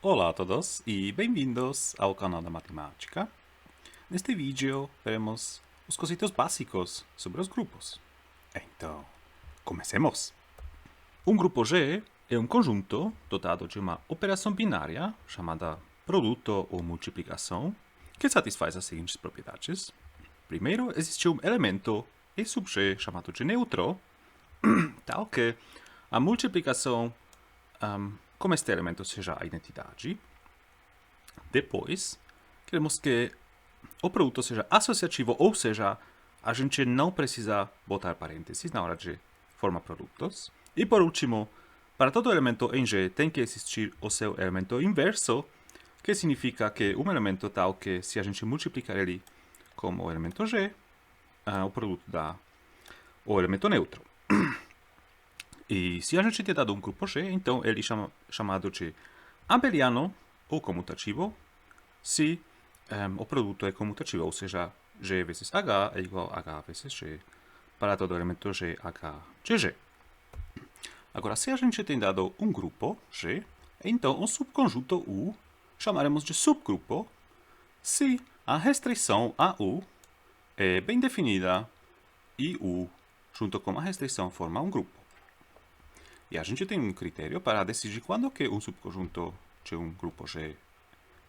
Olá a todos e bem-vindos ao canal da Matemática. Neste vídeo veremos os conceitos básicos sobre os grupos. Então, comecemos! Um grupo G é um conjunto dotado de uma operação binária chamada produto ou multiplicação que satisfaz as seguintes propriedades. Primeiro, existe um elemento E sub G chamado de neutro, tal que a multiplicação como este elemento seja a identidade. Depois, queremos que o produto seja associativo, ou seja, a gente não precisa botar parênteses na hora de formar produtos. E por último, para todo elemento em G tem que existir o seu elemento inverso, que significa que um elemento tal que se a gente multiplicar ele como o elemento G, o produto dá o elemento neutro. E se a gente tem dado um grupo G, então ele é chamado de abeliano ou comutativo, se o produto é comutativo, ou seja, G vezes H é igual a H vezes G para todo elemento G, H de G. Agora, se a gente tem dado um grupo G, então o subconjunto U chamaremos de subgrupo se a restrição a U é bem definida e U junto com a restrição forma um grupo. E a gente tem um critério para decidir quando que um subconjunto de um grupo G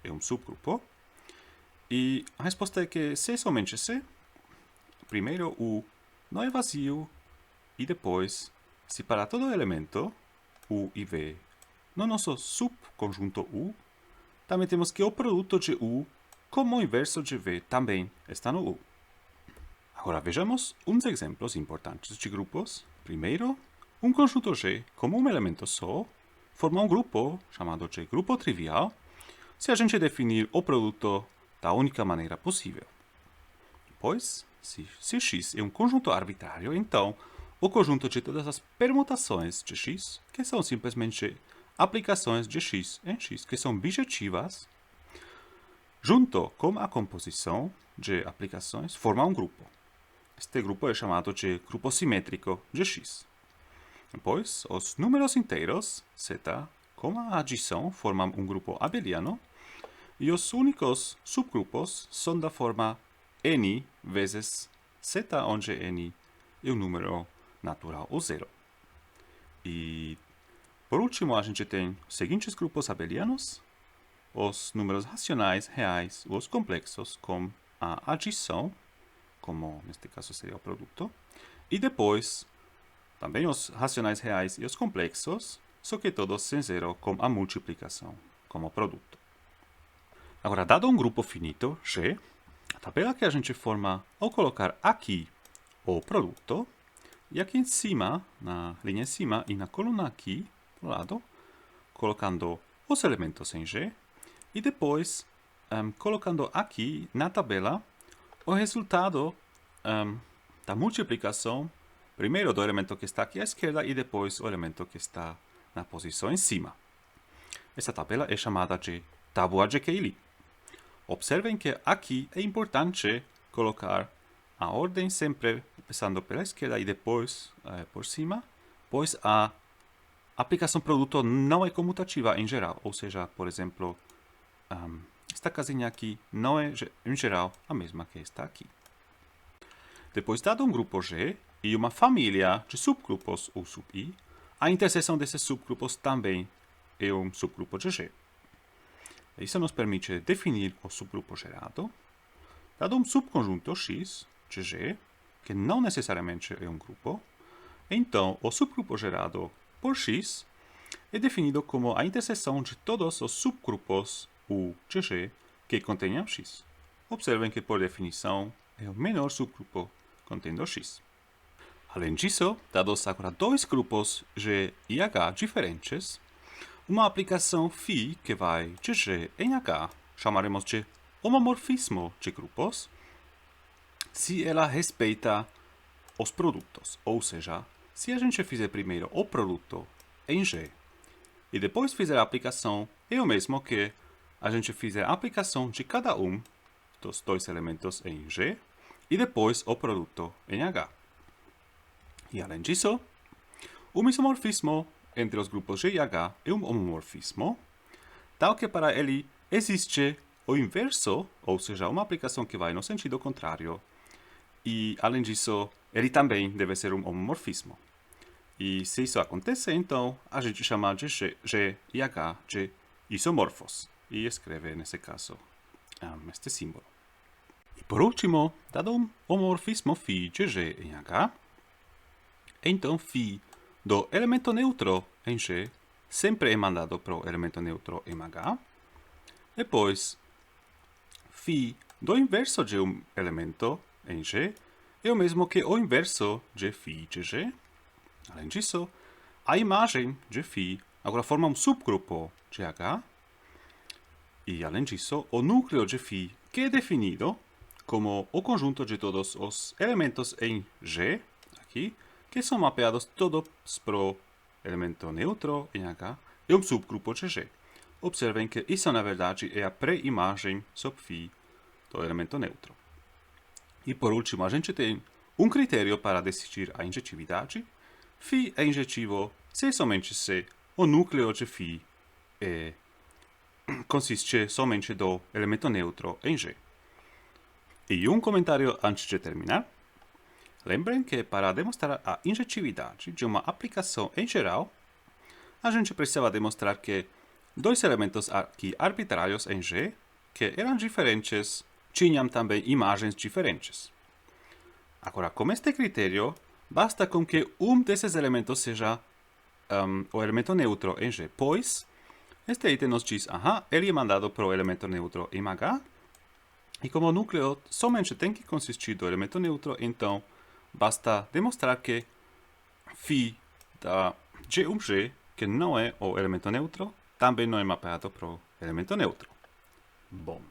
é um subgrupo. E a resposta é que se somente se, primeiro U não é vazio, e depois, se para todo elemento U e V no nosso subconjunto U, também temos que o produto de U como o inverso de V também está no U. Agora vejamos uns exemplos importantes de grupos. Primeiro, um conjunto G, como um elemento só, forma um grupo chamado de grupo trivial se a gente definir o produto da única maneira possível. Pois, se X é um conjunto arbitrário, então o conjunto de todas as permutações de X, que são simplesmente aplicações de X em X, que são bijetivas, junto com a composição de aplicações, forma um grupo. Este grupo é chamado de grupo simétrico de X. Depois, os números inteiros, z, com a adição, formam um grupo abeliano, e os únicos subgrupos são da forma n vezes z, onde n é um número natural ou zero. E, por último, a gente tem os seguintes grupos abelianos: os números racionais, reais, os complexos, com a adição, como neste caso seria o produto, e depois também os racionais reais e os complexos, só que todos sem zero com a multiplicação como produto. Agora, dado um grupo finito, G, a tabela que a gente forma ao colocar aqui o produto, e aqui em cima, na linha em cima, e na coluna aqui, do lado, colocando os elementos em G, e depois colocando aqui na tabela o resultado da multiplicação, primeiro do elemento que está aqui à esquerda e depois o elemento que está na posição em cima. Essa tabela é chamada de tábua de Cayley. Observem que aqui é importante colocar a ordem sempre começando pela esquerda e depois por cima, pois a aplicação produto não é comutativa em geral, ou seja, por exemplo, esta casinha aqui não é em geral a mesma que esta aqui. Depois, dado um grupo G e uma família de subgrupos U sub I, a interseção desses subgrupos também é um subgrupo de G. Isso nos permite definir o subgrupo gerado, dado um subconjunto X de G, que não necessariamente é um grupo. Então, o subgrupo gerado por X é definido como a interseção de todos os subgrupos U de G que contenham X. Observem que, por definição, é o menor subgrupo contendo X. Além disso, dados agora dois grupos G e H diferentes, uma aplicação φ que vai de G em H chamaremos de homomorfismo de grupos se ela respeita os produtos, ou seja, se a gente fizer primeiro o produto em G e depois fizer a aplicação, é o mesmo que a gente fizer a aplicação de cada um dos dois elementos em G e depois o produto em H. E além disso, o isomorfismo entre os grupos G e H é um homomorfismo, tal que para ele existe o inverso, ou seja, uma aplicação que vai no sentido contrário. E, além disso, ele também deve ser um homomorfismo. E se isso acontece, então a gente chama de G e H de isomorfos. E escreve, nesse caso, este símbolo. E por último, dado um homomorfismo φ de G em H, então φ do elemento neutro em G sempre é mandado para o elemento neutro em H. Depois, φ do inverso de um elemento em G é o mesmo que o inverso de φ de G. Além disso, a imagem de φ agora forma um subgrupo de H. E, além disso, o núcleo de φ, que é definido como o conjunto de todos os elementos em G, aqui, que são mapeados todos para o elemento neutro em H, é um subgrupo de G. Observem que isso, na verdade, é a pré-imagem sob φ do elemento neutro. E, por último, a gente tem um critério para decidir a injetividade. φ é injetivo se somente se o núcleo de φ consiste somente do elemento neutro em G. E um comentário antes de terminar. Lembrem que para demonstrar a injetividade de uma aplicação em geral, a gente precisava demonstrar que dois elementos aqui arbitrários em G, que eram diferentes, tinham também imagens diferentes. Agora, com este critério, basta com que um desses elementos seja o elemento neutro em G, pois este item nos diz, ele é mandado para o elemento neutro em H, e como o núcleo somente tem que consistir do elemento neutro, então basta demonstrar que φ da G1G, que não é o elemento neutro, também não é mapeado para o elemento neutro. Bom,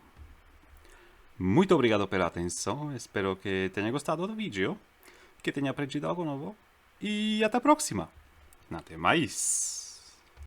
muito obrigado pela atenção, espero que tenha gostado do vídeo, que tenha aprendido algo novo, e até a próxima! Até mais!